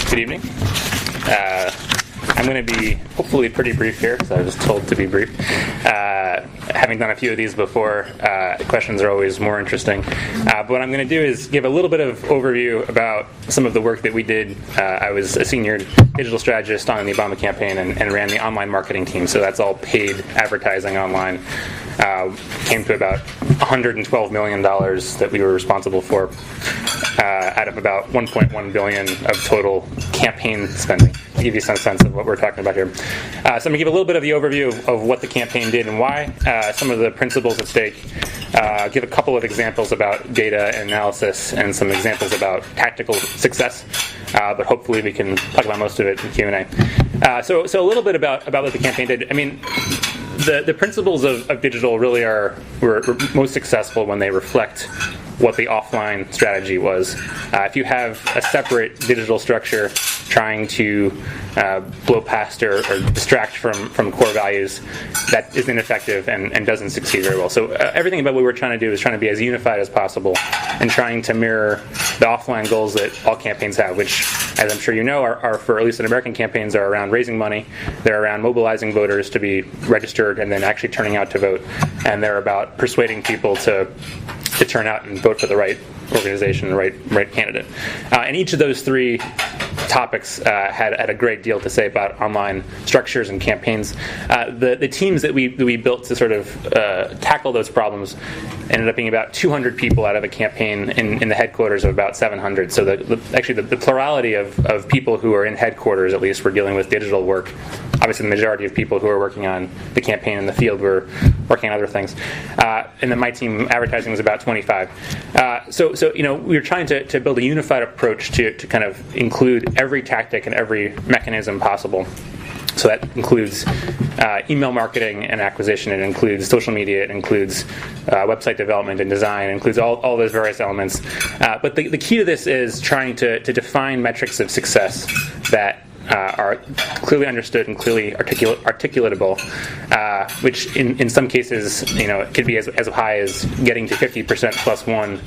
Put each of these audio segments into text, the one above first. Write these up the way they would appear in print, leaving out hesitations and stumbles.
Good evening. I'm going to be hopefully pretty brief here, because I was told to be brief. Having done a few of these before, questions are always more interesting. But what I'm going to do is give a little bit of overview about some of the work that we did. I was a senior digital strategist on the Obama campaign and ran the online marketing team, so that's all paid advertising online. Came to about $112 million that we were responsible for out of about $1.1 billion of total campaign spending, to give you some sense of what we're talking about here. So I'm going to give a little bit of the overview of what the campaign did and why, some of the principles at stake, give a couple of examples about data analysis and some examples about tactical success, but hopefully we can talk about most of it in Q&A. So a little bit about what the campaign did. I mean, the principles of digital really were most successful when they reflect what the offline strategy was. If you have a separate digital structure trying to blow past or distract from core values, that is ineffective and doesn't succeed very well. So everything about what we're trying to do is trying to be as unified as possible and trying to mirror the offline goals that all campaigns have, which, as I'm sure you know, are for at least in American campaigns, are around raising money, they're around mobilizing voters to be registered and then actually turning out to vote, and they're about persuading people to turn out and vote for the right organization, the right candidate. And each of those three topics had a great deal to say about online structures and campaigns. The teams that we built to sort of tackle those problems ended up being about 200 people out of a campaign in the headquarters of about 700. So the plurality of people who are in headquarters, at least, were dealing with digital work. Obviously, the majority of people who are working on the campaign in the field were working on other things. And then my team, advertising, was about 25. So we were trying to build a unified approach to kind of include every tactic and every mechanism possible. So that includes email marketing and acquisition. It includes social media. It includes website development and design. It includes all those various elements. But the key to this is trying to define metrics of success that are clearly understood and clearly articulatable, which in some cases, it could be as high as getting to 50% plus one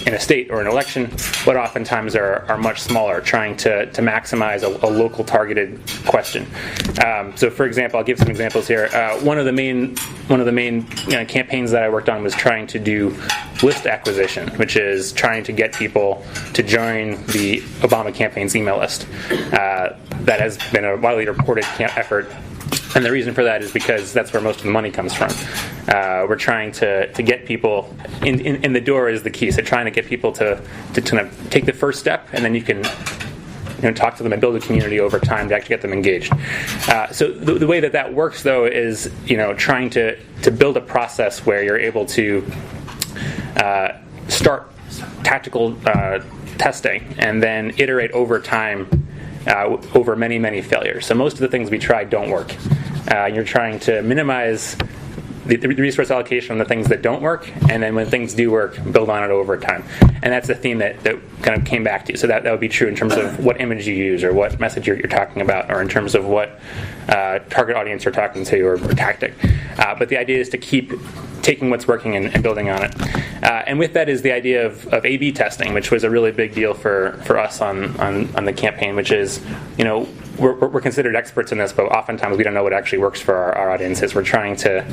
in a state or an election, but oftentimes are much smaller, trying to maximize a local targeted question. So, for example, I'll give some examples here. One of the main campaigns that I worked on was trying to do list acquisition, which is trying to get people to join the Obama campaign's email list. That has been a widely reported effort. And the reason for that is because that's where most of the money comes from. We're trying to get people in the door is the key. So trying to get people to kind of take the first step, and then you can talk to them and build a community over time to actually get them engaged. So the way that works, though, is trying to build a process where you're able to start tactical testing and then iterate over time over many, many failures. So most of the things we tried don't work. You're trying to minimize the resource allocation on the things that don't work, and then when things do work, build on it over time. And that's a theme that kind of came back to you. So that would be true in terms of what image you use or what message you're talking about, or in terms of what target audience you're talking to or tactic. But the idea is to keep taking what's working and building on it. And with that is the idea of A/B testing, which was a really big deal for us on the campaign, which is, we're considered experts in this, but oftentimes we don't know what actually works for our audiences. We're trying to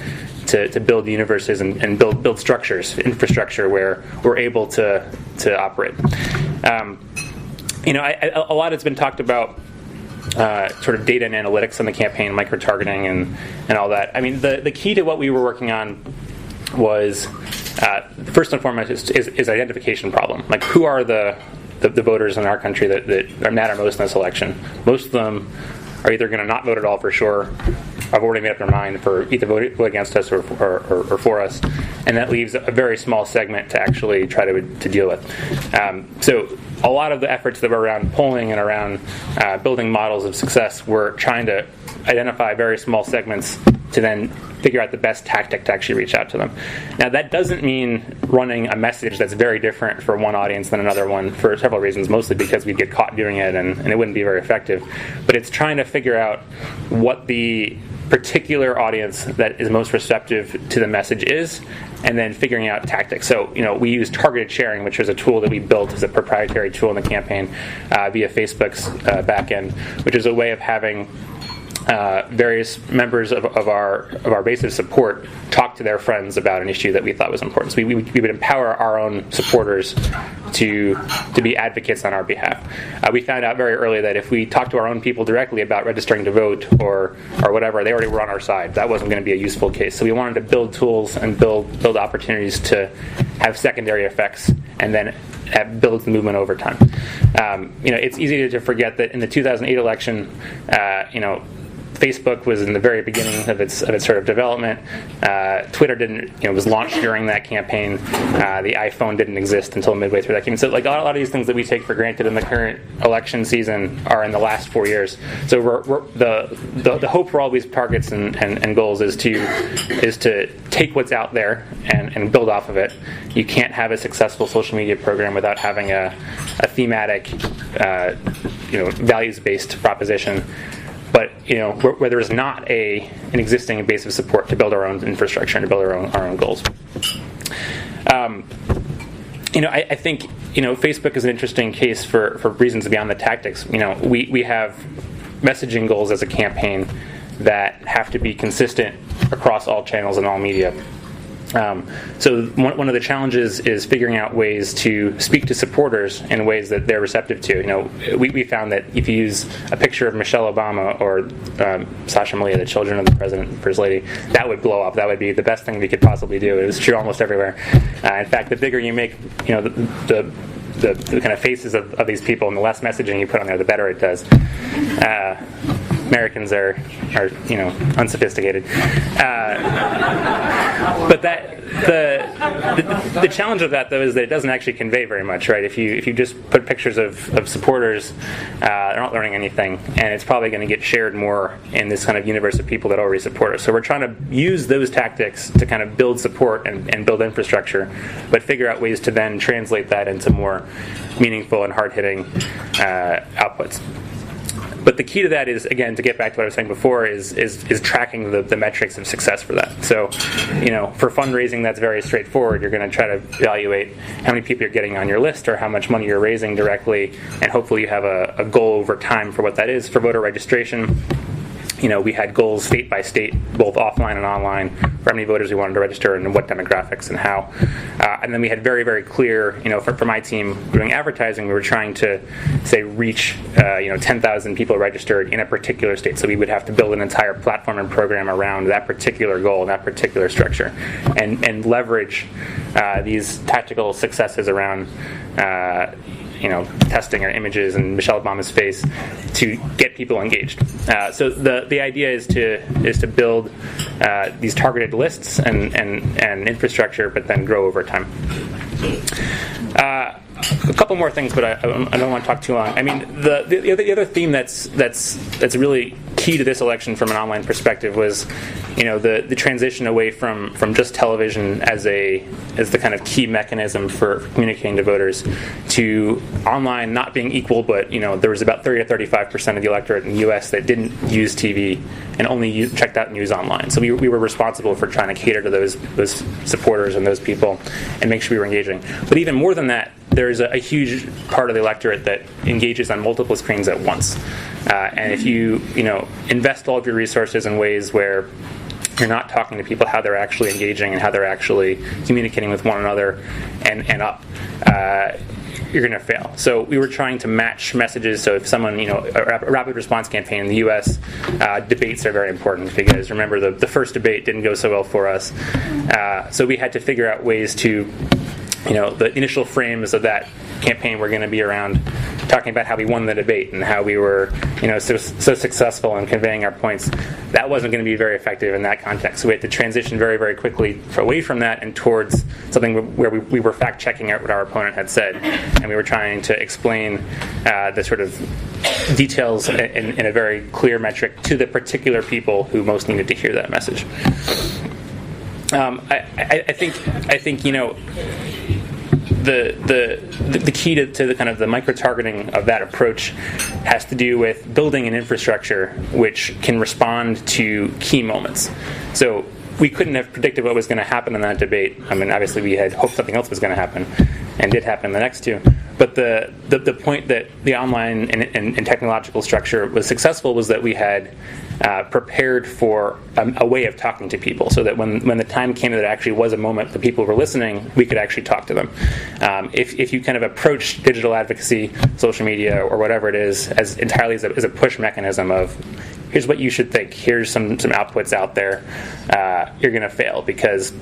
build universes and build structures, infrastructure where we're able to operate. A lot has been talked about sort of data and analytics on the campaign, micro-targeting and all that. I mean, the key to what we were working on was, first and foremost, is identification problem. Like, who are the voters in our country that matter most in this election? Most of them are either going to not vote at all for sure, have already made up their mind for either vote against us or for us, and that leaves a very small segment to actually try to deal with. So a lot of the efforts that were around polling and around building models of success were trying to identify very small segments to then figure out the best tactic to actually reach out to them. Now, that doesn't mean running a message that's very different for one audience than another one, for several reasons, mostly because we'd get caught doing it and it wouldn't be very effective. But it's trying to figure out what the particular audience that is most receptive to the message is, and then figuring out tactics. So, we use targeted sharing, which is a tool that we built as a proprietary tool in the campaign via Facebook's backend, which is a way of having various members of our base of support talk to their friends about an issue that we thought was important. So we would empower our own supporters to be advocates on our behalf. We found out very early that if we talked to our own people directly about registering to vote or whatever, they already were on our side. That wasn't going to be a useful case. So we wanted to build tools and build opportunities to have secondary effects and then build the movement over time. It's easy to forget that in the 2008 election, Facebook was in the very beginning of its sort of development. Twitter was launched during that campaign. The iPhone didn't exist until midway through that campaign. So like a lot of these things that we take for granted in the current election season are in the last 4 years. So the hope for all these targets and goals is to take what's out there and build off of it. You can't have a successful social media program without having a thematic, values-based proposition. But where there is not an existing base of support to build our own infrastructure and to build our own goals. I think Facebook is an interesting case for reasons beyond the tactics. We have messaging goals as a campaign that have to be consistent across all channels and all media. So one of the challenges is figuring out ways to speak to supporters in ways that they're receptive to. We found that if you use a picture of Michelle Obama or Sasha Malia, the children of the president and first lady, that would blow up. That would be the best thing we could possibly do. It was true almost everywhere. In fact, the bigger you make, the kind of faces of these people and the less messaging you put on there, the better it does. Americans are unsophisticated, but the challenge of that though is that it doesn't actually convey very much, right? If you just put pictures of supporters, they're not learning anything, and it's probably going to get shared more in this kind of universe of people that already support us. So we're trying to use those tactics to kind of build support and build infrastructure, but figure out ways to then translate that into more meaningful and hard-hitting outputs. But the key to that is, again, to get back to what I was saying before, is tracking the metrics of success for that. So, for fundraising, that's very straightforward. You're going to try to evaluate how many people you're getting on your list or how much money you're raising directly, and hopefully you have a goal over time for what that is. For voter registration, we had goals state by state, both offline and online, for how many voters we wanted to register and what demographics and how. And then we had very, very clear, for my team doing advertising, we were trying to, say, reach, 10,000 people registered in a particular state. So we would have to build an entire platform and program around that particular goal and that particular structure, and leverage these tactical successes around testing our images and Michelle Obama's face to get people engaged. So the idea is to build these targeted lists and infrastructure, but then grow over time. A couple more things, but I don't want to talk too long. I mean, the other theme that's really key to this election from an online perspective was, the transition away from just television as the kind of key mechanism for communicating to voters, to online not being equal, but there was about 30 to 35% of the electorate in the U.S. that didn't use TV and only checked out news online. So we were responsible for trying to cater to those supporters and those people and make sure we were engaging. But even more than that, there's a huge part of the electorate that engages on multiple screens at once. And if you invest all of your resources in ways where you're not talking to people how they're actually engaging and how they're actually communicating with one another and up, you're going to fail. So we were trying to match messages. So if someone, a rapid response campaign in the U.S., debates are very important, because remember the first debate didn't go so well for us. So we had to figure out ways to, the initial frames of that campaign were going to be around talking about how we won the debate and how we were, so successful in conveying our points. That wasn't going to be very effective in that context. So we had to transition very, very quickly away from that and towards something where we were fact-checking out what our opponent had said, and we were trying to explain the sort of details in a very clear metric to the particular people who most needed to hear that message. I think the key to the kind of the micro-targeting of that approach has to do with building an infrastructure which can respond to key moments. So we couldn't have predicted what was going to happen in that debate. I mean, obviously we had hoped something else was going to happen, and did happen in the next two. But the point that the online and technological structure was successful was that we had prepared for a way of talking to people, so that when the time came that it actually was a moment that people were listening, we could actually talk to them. If you kind of approach digital advocacy, social media, or whatever it is, as entirely as a push mechanism of, here's what you should think, here's some outputs out there, you're going to fail, because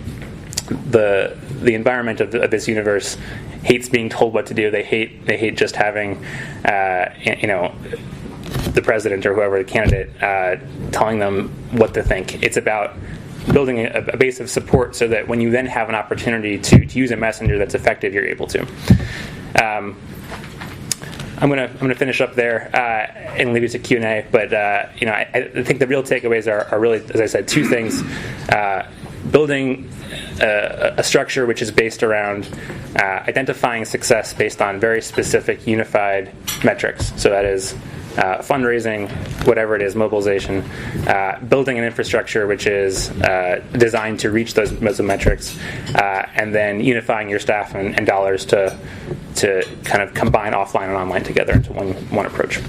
the environment of this universe hates being told what to do. They hate just having the president or whoever the candidate telling them what to think. It's about building a base of support so that when you then have an opportunity to use a messenger that's effective, you're able to. I'm gonna finish up there and leave it to Q&A. But I think the real takeaways are really, as I said, two things: building a structure which is based around identifying success based on very specific, unified metrics. So that is fundraising, whatever it is, mobilization, building an infrastructure which is designed to reach those metrics, and then unifying your staff and dollars to kind of combine offline and online together into one approach.